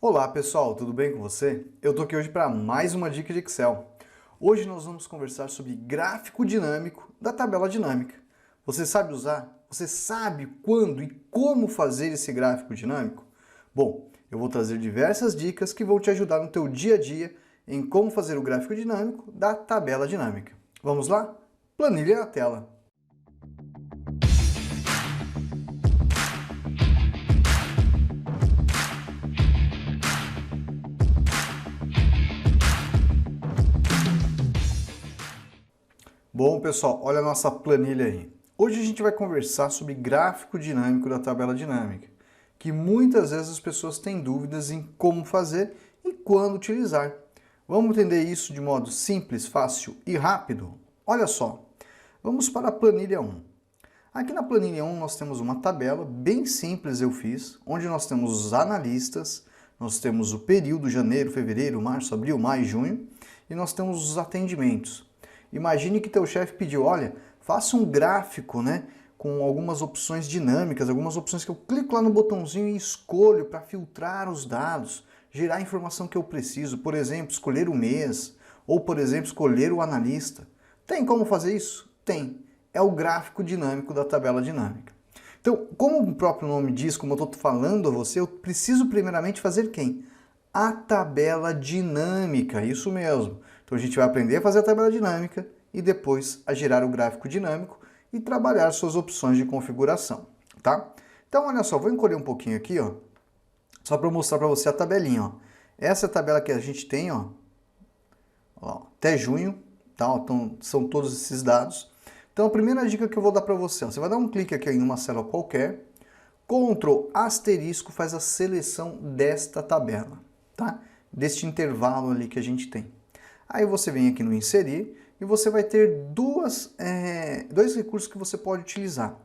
Olá pessoal, tudo bem com você? Eu tô aqui hoje para mais uma dica de Excel. Hoje nós vamos conversar sobre gráfico dinâmico da tabela dinâmica. Você sabe usar? Você sabe quando e como fazer esse gráfico dinâmico? Bom, eu vou trazer diversas dicas que vão te ajudar no teu dia a dia em como fazer o gráfico dinâmico da tabela dinâmica. Vamos lá? Planilha na tela. Bom, pessoal, olha a nossa planilha aí. Hoje a gente vai conversar sobre gráfico dinâmico da tabela dinâmica, que muitas vezes as pessoas têm dúvidas em como fazer e quando utilizar. Vamos entender isso de modo simples, fácil e rápido? Olha só, vamos para a planilha 1. Aqui na planilha 1 nós temos uma tabela bem simples, eu fiz, onde nós temos os analistas, nós temos o período janeiro, fevereiro, março, abril, maio, junho, e nós temos os atendimentos. Imagine que teu chefe pediu, olha, faça um gráfico, né, com algumas opções dinâmicas, algumas opções que eu clico lá no botãozinho e escolho para filtrar os dados, gerar a informação que eu preciso, por exemplo, escolher o mês, ou por exemplo, escolher o analista. Tem como fazer isso? Tem. É o gráfico dinâmico da tabela dinâmica. Então, como o próprio nome diz, como eu estou falando a você, eu preciso primeiramente fazer quem? A tabela dinâmica, isso mesmo. Então a gente vai aprender a fazer a tabela dinâmica e depois a gerar o gráfico dinâmico e trabalhar suas opções de configuração, tá? Então olha só, vou encolher um pouquinho aqui, ó, só para mostrar para você a tabelinha, ó. Essa é a tabela que a gente tem, ó, até junho, tá? Então são todos esses dados. Então a primeira dica que eu vou dar para você, ó, você vai dar um clique aqui em uma célula qualquer, Ctrl asterisco faz a seleção desta tabela, tá? Deste intervalo ali que a gente tem. Aí você vem aqui no inserir e você vai ter dois recursos que você pode utilizar.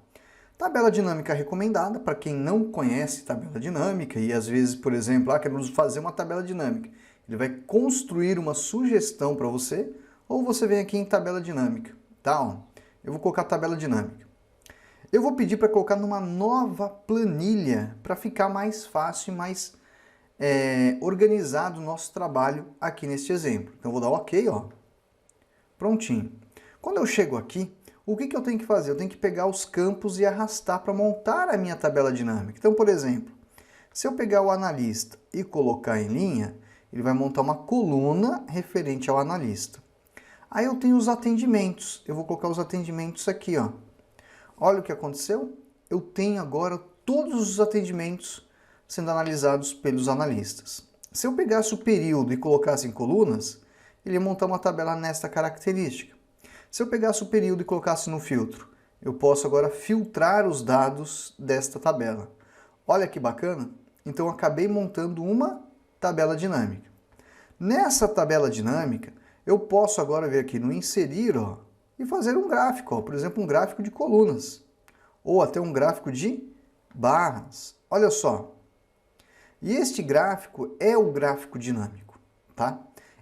Tabela dinâmica recomendada, para quem não conhece tabela dinâmica e às vezes, por exemplo, queremos fazer uma tabela dinâmica. Ele vai construir uma sugestão para você, ou você vem aqui em tabela dinâmica, tá? Eu vou colocar tabela dinâmica. Eu vou pedir para colocar numa nova planilha, para ficar mais fácil e mais organizado o nosso trabalho aqui neste exemplo. Então, eu vou dar OK, ó. Prontinho. Quando eu chego aqui, o que eu tenho que fazer? Eu tenho que pegar os campos e arrastar para montar a minha tabela dinâmica. Então, por exemplo, se eu pegar o analista e colocar em linha, ele vai montar uma coluna referente ao analista. Aí eu tenho os atendimentos. Eu vou colocar os atendimentos aqui, ó. Olha o que aconteceu. Eu tenho agora todos os atendimentos sendo analisados pelos analistas. Se eu pegasse o período e colocasse em colunas, ele ia montar uma tabela nesta característica. Se eu pegasse o período e colocasse no filtro, eu posso agora filtrar os dados desta tabela. Olha que bacana! Então eu acabei montando uma tabela dinâmica. Nessa tabela dinâmica, eu posso agora vir aqui no inserir, ó, e fazer um gráfico, ó, por exemplo, um gráfico de colunas, ou até um gráfico de barras. Olha só. E este gráfico é o gráfico dinâmico, tá?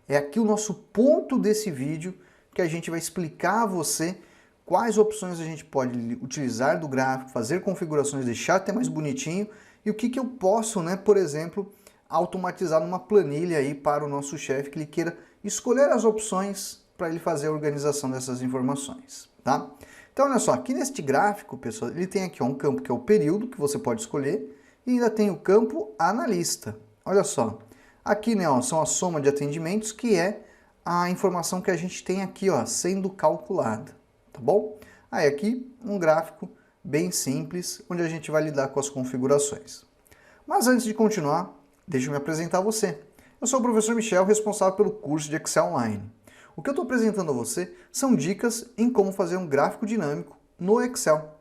É aqui o nosso ponto desse vídeo que a gente vai explicar a você quais opções a gente pode utilizar do gráfico, fazer configurações, deixar até mais bonitinho e o que eu posso, né, por exemplo, automatizar numa planilha aí para o nosso chefe que ele queira escolher as opções para ele fazer a organização dessas informações, tá? Então, olha só, aqui neste gráfico, pessoal, ele tem aqui ó, um campo que é o período, que você pode escolher, e ainda tem o campo analista. Olha só, aqui né, ó, são a soma de atendimentos, que é a informação que a gente tem aqui ó, sendo calculada, tá bom? Aí aqui um gráfico bem simples, onde a gente vai lidar com as configurações. Mas antes de continuar, deixa eu me apresentar a você. Eu sou o professor Michel, responsável pelo curso de Excel Online. O que eu estou apresentando a você são dicas em como fazer um gráfico dinâmico no Excel.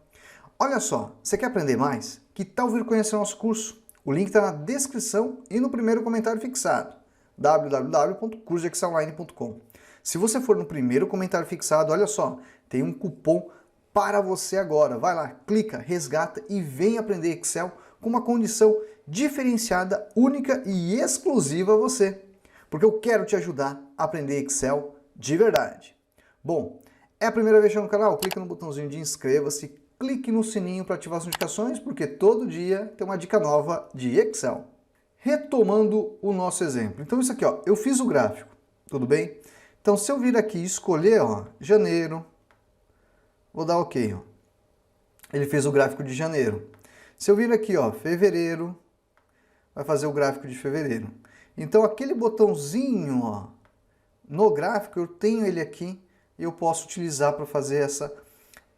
Olha só, você quer aprender mais? Que tal vir conhecer o nosso curso? O link está na descrição e no primeiro comentário fixado, www.cursoexcelonline.com. Se você for no primeiro comentário fixado, olha só, tem um cupom para você agora. Vai lá, clica, resgata e vem aprender Excel com uma condição diferenciada, única e exclusiva a você. Porque eu quero te ajudar a aprender Excel de verdade. Bom, é a primeira vez que no canal? Clica no botãozinho de inscreva-se, clique no sininho para ativar as notificações, porque todo dia tem uma dica nova de Excel. retomando o nosso exemplo. Então isso aqui, ó, eu fiz o gráfico, tudo bem? Então se eu vir aqui e escolher, ó, janeiro, vou dar OK, ó. Ele fez o gráfico de janeiro. Se eu vir aqui, ó, fevereiro, vai fazer o gráfico de fevereiro. Então aquele botãozinho, ó, no gráfico, eu tenho ele aqui e eu posso utilizar para fazer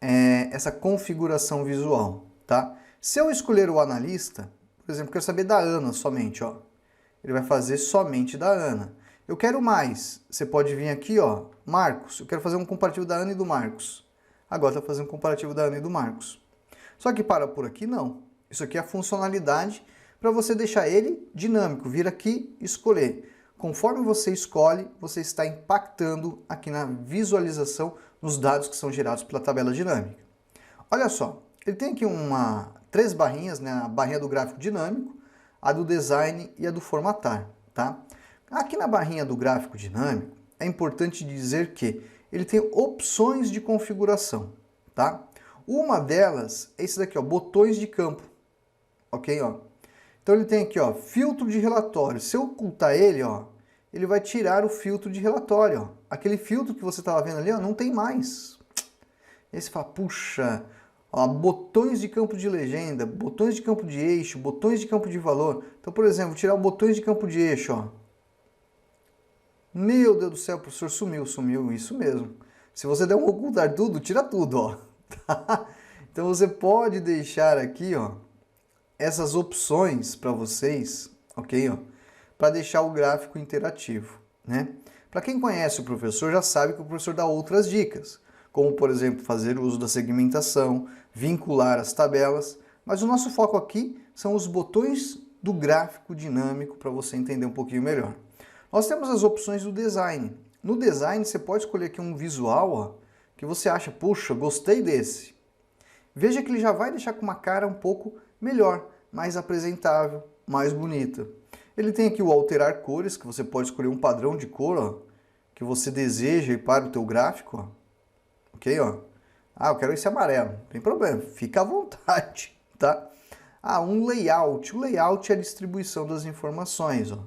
essa configuração visual, tá? Se eu escolher o analista, por exemplo, quero saber da Ana somente, ó. Ele vai fazer somente da Ana. Eu quero mais. Você pode vir aqui, ó, Marcos. Eu quero fazer um comparativo da Ana e do Marcos. Agora está fazendo um comparativo da Ana e do Marcos. Só que para por aqui, não. Isso aqui é a funcionalidade para você deixar ele dinâmico. Vir aqui e escolher. Conforme você escolhe, você está impactando aqui na visualização nos dados que são gerados pela tabela dinâmica. Olha só, ele tem aqui três barrinhas, né? A barrinha do gráfico dinâmico, a do design e a do formatar, tá? Aqui na barrinha do gráfico dinâmico, é importante dizer que ele tem opções de configuração, tá? Uma delas é esse daqui, ó, botões de campo, ok, ó? Então ele tem aqui, ó, filtro de relatório. Se eu ocultar ele, ó, ele vai tirar o filtro de relatório, ó. Aquele filtro que você estava vendo ali, ó, não tem mais. E aí você fala, puxa, ó, botões de campo de legenda, botões de campo de eixo, botões de campo de valor. Então, por exemplo, tirar botões de campo de eixo, ó. Meu Deus do céu, o professor sumiu, isso mesmo. Se você der um ocultar tudo, tira tudo, ó. Tá? Então você pode deixar aqui, ó, essas opções para vocês, ok, ó, para deixar o gráfico interativo, né? Para quem conhece o professor já sabe que o professor dá outras dicas, como por exemplo fazer uso da segmentação, vincular as tabelas, mas o nosso foco aqui são os botões do gráfico dinâmico para você entender um pouquinho melhor. Nós temos as opções do design. No design você pode escolher aqui um visual, ó, que você acha, puxa, gostei desse. Veja que ele já vai deixar com uma cara um pouco melhor, mais apresentável, mais bonita. Ele tem aqui o alterar cores, que você pode escolher um padrão de cor, ó, que você deseja para o teu gráfico, ó. Ok, ó. Ah, eu quero esse amarelo, não tem problema, fica à vontade, tá? Ah, um layout. O layout é a distribuição das informações, ó.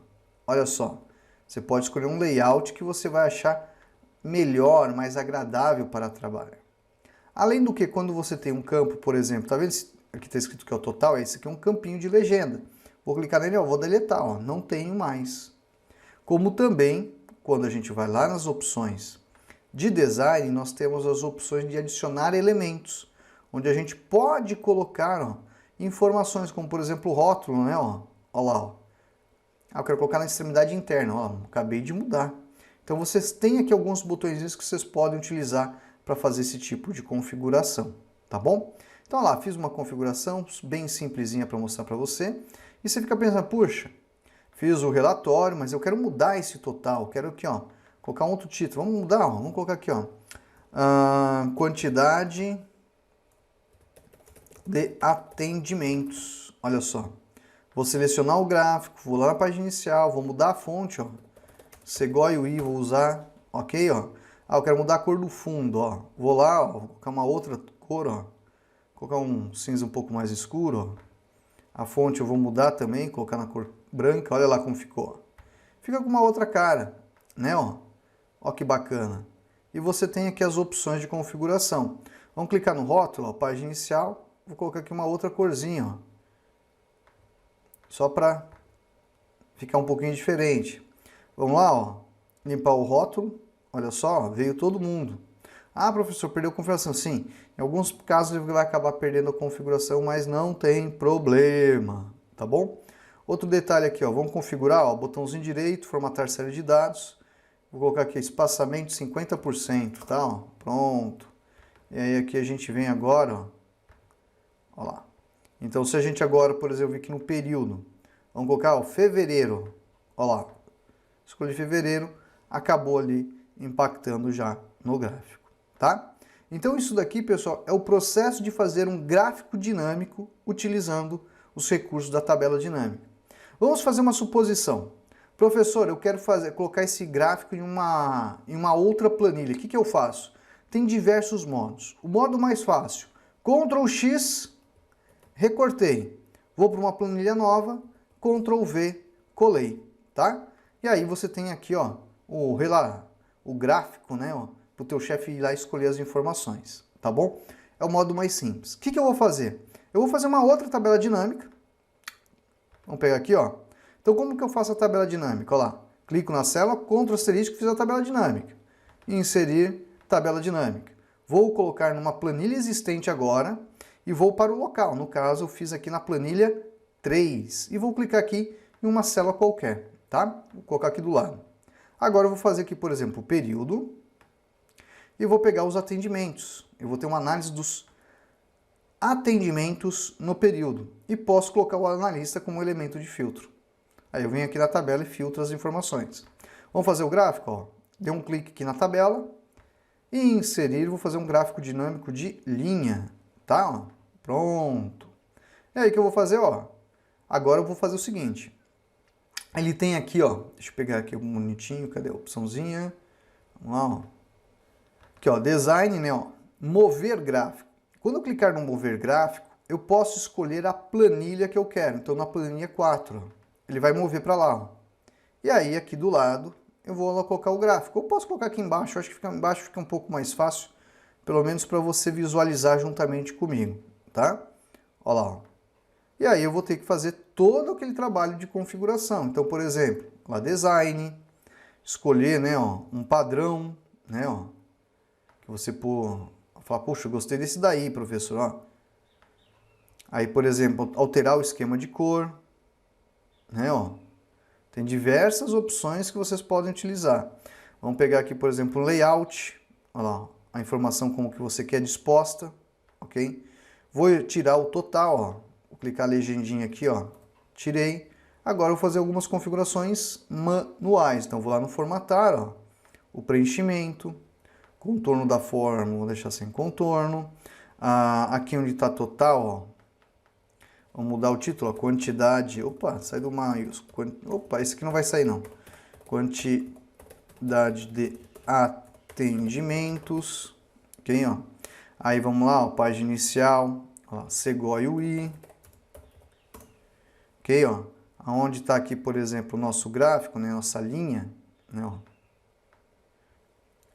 Olha só, você pode escolher um layout que você vai achar melhor, mais agradável para trabalhar. Além do que, quando você tem um campo, por exemplo, tá vendo? Aqui está escrito que é o total, esse aqui é um campinho de legenda. Vou clicar nele, ó, vou deletar, ó, não tenho mais. Como também, quando a gente vai lá nas opções de design, nós temos as opções de adicionar elementos, onde a gente pode colocar, ó, informações, como por exemplo o rótulo, né, ó, ó lá, ó. Ah, eu quero colocar na extremidade interna, ó, acabei de mudar. Então vocês têm aqui alguns botões que vocês podem utilizar para fazer esse tipo de configuração, tá bom? Então, olha lá, fiz uma configuração bem simplesinha para mostrar para você. E você fica pensando, puxa, fiz o relatório, mas eu quero mudar esse total. Quero aqui, ó, colocar um outro título. Vamos mudar, ó, vamos colocar aqui, ó, quantidade de atendimentos. Olha só. Vou selecionar o gráfico, vou lá na página inicial, vou mudar a fonte, ó. Segoia UI, vou usar, ok, ó. Ah, eu quero mudar a cor do fundo, ó. Vou lá, ó, vou colocar uma outra cor, ó. Colocar um cinza um pouco mais escuro, ó. A fonte eu vou mudar também, colocar na cor branca, olha lá como ficou. Ó. Fica com uma outra cara, né, ó. Ó que bacana. E você tem aqui as opções de configuração. Vamos clicar no rótulo, ó, página inicial. Vou colocar aqui uma outra corzinha, ó. Só para ficar um pouquinho diferente. Vamos lá, ó. Limpar o rótulo. Olha só, veio todo mundo. Ah, professor, perdeu a configuração. Sim, em alguns casos ele vai acabar perdendo a configuração, mas não tem problema, tá bom? Outro detalhe aqui, ó, vamos configurar, ó, botãozinho direito, formatar série de dados. Vou colocar aqui espaçamento 50%, tá? Ó, pronto. E aí aqui a gente vem agora, ó. Ó lá. Então se a gente agora, por exemplo, vir aqui no período, vamos colocar, ó, fevereiro. Ó lá. Escolhi fevereiro, acabou ali impactando já no gráfico, tá? Então isso daqui, pessoal, é o processo de fazer um gráfico dinâmico utilizando os recursos da tabela dinâmica. Vamos fazer uma suposição. Professor, eu quero colocar esse gráfico em uma outra planilha. O que eu faço? Tem diversos modos. O modo mais fácil, Ctrl X, recortei. Vou para uma planilha nova, Ctrl V, colei, tá? E aí você tem aqui, ó, o gráfico, né, ó, para o teu chefe ir lá e escolher as informações, tá bom? É o modo mais simples. O que eu vou fazer? Eu vou fazer uma outra tabela dinâmica. Vamos pegar aqui, ó. Então, como que eu faço a tabela dinâmica? Olha lá. Clico na célula, Ctrl asterisco, fiz a tabela dinâmica. Inserir tabela dinâmica. Vou colocar numa planilha existente agora e vou para o local. No caso, eu fiz aqui na planilha 3. E vou clicar aqui em uma célula qualquer, tá? Vou colocar aqui do lado. Agora eu vou fazer aqui, por exemplo, o período. E vou pegar os atendimentos. Eu vou ter uma análise dos atendimentos no período. E posso colocar o analista como elemento de filtro. Aí eu venho aqui na tabela e filtro as informações. Vamos fazer o gráfico? Ó. Dei um clique aqui na tabela. E inserir, vou fazer um gráfico dinâmico de linha. Tá? Ó. Pronto. E aí o que eu vou fazer? Ó. Agora eu vou fazer o seguinte. Ele tem aqui, ó. Deixa eu pegar aqui um bonitinho. Cadê a opçãozinha? Vamos lá, ó. Aqui, ó, design, né, ó, mover gráfico. Quando eu clicar no mover gráfico, eu posso escolher a planilha que eu quero. Então, na planilha 4, ó, ele vai mover para lá, ó. E aí, aqui do lado, eu vou lá colocar o gráfico. Eu posso colocar aqui embaixo, eu acho que fica embaixo fica um pouco mais fácil, pelo menos para você visualizar juntamente comigo, tá? Olha lá, ó. E aí eu vou ter que fazer todo aquele trabalho de configuração. Então, por exemplo, lá design, escolher, né, ó, um padrão, né, ó, que você fala, poxa, eu gostei desse daí, professor. Ó. Aí, por exemplo, alterar o esquema de cor. Né, ó. Tem diversas opções que vocês podem utilizar. Vamos pegar aqui, por exemplo, o layout. Olha lá, a informação como que você quer disposta. Ok? Vou tirar o total. Ó. Vou clicar a legendinha aqui. Ó. Tirei. Agora eu vou fazer algumas configurações manuais. Então, vou lá no formatar. Ó. O preenchimento. Contorno da forma, vou deixar sem contorno. Aqui onde está total, ó, vamos mudar o título, a quantidade. Opa, sai do maiúsculo. Opa, esse aqui não vai sair não. Quantidade de atendimentos. Ok, ó. Aí vamos lá, ó, página inicial, ó, Segoy UI. Ok, ó. Aonde está aqui, por exemplo, o nosso gráfico, né, nossa linha, né, ó.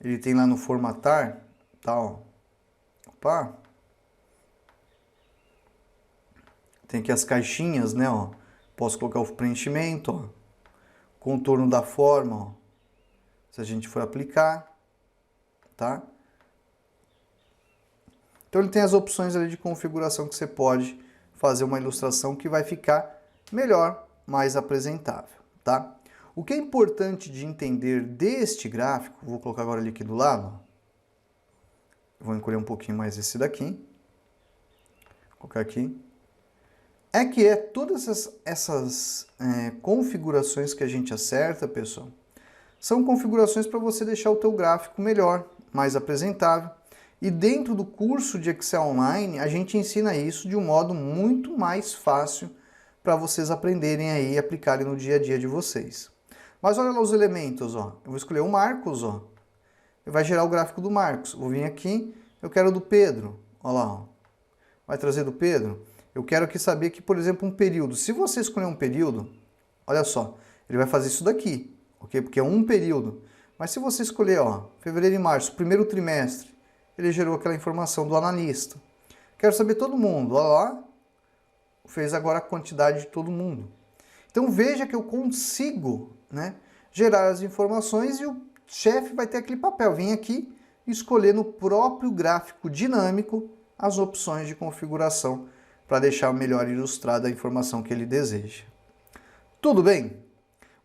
Ele tem lá no formatar, tá, ó. Opa. Tem aqui as caixinhas, né, ó. Posso colocar o preenchimento, ó. Contorno da forma, ó. Se a gente for aplicar, tá? Então ele tem as opções ali de configuração que você pode fazer uma ilustração que vai ficar melhor, mais apresentável, tá? O que é importante de entender deste gráfico, vou colocar agora ele aqui do lado, vou encolher um pouquinho mais esse daqui, vou colocar aqui, é que todas essas configurações que a gente acerta, pessoal, são configurações para você deixar o teu gráfico melhor, mais apresentável, e dentro do curso de Excel Online, a gente ensina isso de um modo muito mais fácil para vocês aprenderem aí e aplicarem no dia a dia de vocês. Mas olha lá os elementos, ó. Eu vou escolher o Marcos, ó. Vai gerar o gráfico do Marcos. Vou vir aqui, eu quero o do Pedro. Olha lá, ó. Vai trazer do Pedro. Eu quero aqui saber que, por exemplo, um período. Se você escolher um período, olha só, ele vai fazer isso daqui, ok? Porque é um período. Mas se você escolher, ó, fevereiro e março, primeiro trimestre, ele gerou aquela informação do analista. Quero saber todo mundo. Olha lá, fez agora a quantidade de todo mundo. Então veja que eu consigo, né, gerar as informações e o chefe vai ter aquele papel. Vem aqui e escolher no próprio gráfico dinâmico as opções de configuração para deixar melhor ilustrada a informação que ele deseja. Tudo bem?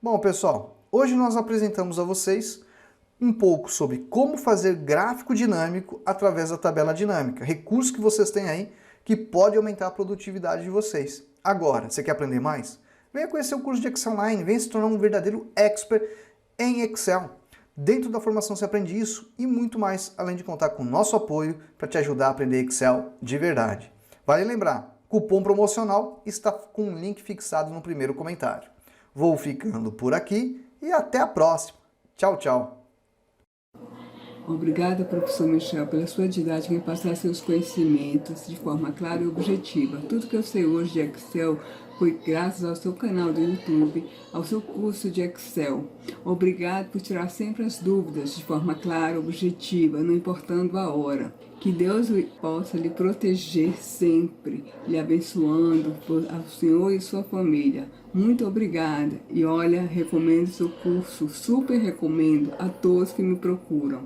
Bom, pessoal, hoje nós apresentamos a vocês um pouco sobre como fazer gráfico dinâmico através da tabela dinâmica. Recurso que vocês têm aí que pode aumentar a produtividade de vocês. Agora, você quer aprender mais? Venha conhecer o curso de Excel Online, venha se tornar um verdadeiro expert em Excel. Dentro da formação você aprende isso e muito mais, além de contar com o nosso apoio para te ajudar a aprender Excel de verdade. Vale lembrar, cupom promocional está com um link fixado no primeiro comentário. Vou ficando por aqui e até a próxima. Tchau, tchau. Obrigada, professor Michel, pela sua didática em passar seus conhecimentos de forma clara e objetiva. Tudo que eu sei hoje de Excel foi graças ao seu canal do YouTube, ao seu curso de Excel. Obrigado por tirar sempre as dúvidas de forma clara e objetiva, não importando a hora. Que Deus possa lhe proteger sempre, lhe abençoando ao senhor e sua família. Muito obrigada. E olha, recomendo seu curso, super recomendo a todos que me procuram.